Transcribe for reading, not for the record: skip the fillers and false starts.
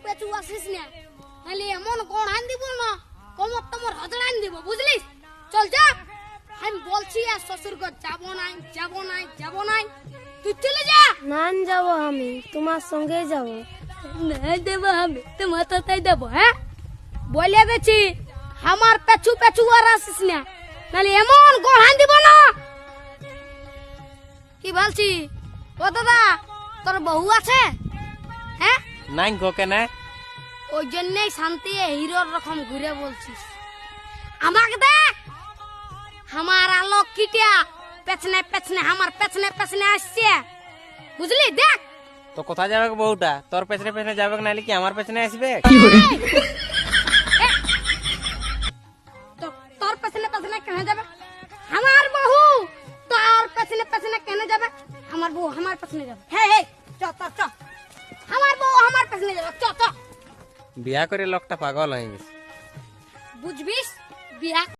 পেছু আসিস না, নাহলে এমন গড়ান দিব না, কোমর তোমার হজড়ান দিব, বুঝলিস? চল যা, আমি বলছি আর শ্বশুর ঘর যাবো নাই, যাবো নাই, যাবো নাই, তুই চলে যা। না যাবো, আমি তোমার সঙ্গে যাব। না দেবো আমি, তোমার তাই দেবো। হ্যাঁ বলে দিচ্ছি, আমার পেছু পেছু আর আসিস না, নাহলে এমন গড়ান দিব না। কি বলছি? ও দাদা, তোর বউ আছে? হ্যাঁ নাই গো কেন? ওই জন্যই শান্তি হিরোর রকম ঘুরে বলছিস। আমাকে দেখ, আমার আলোক কিটিয়া পেছনে পেছনে, আমার পেছনে পেছনে আসছে, বুঝলি? দেখ তো কোথায় যাবে বউটা? তোর পেছনে পেছনে যাবে নাহলে কি আমার পেছনে আসবে? তোর পেছনে পেছনে কেন যাবে? আমার বউ তোর পেছনে পেছনে কেন যাবে? আমার বউ আমার পেছনে যাবে। হ্যাঁ চ চ চ, আমার বউ আমার পেছনে যাবে, চ চ। বিয়া করে লোকটা পাগল হয়ে গেছে। বুঝবিস বিয়া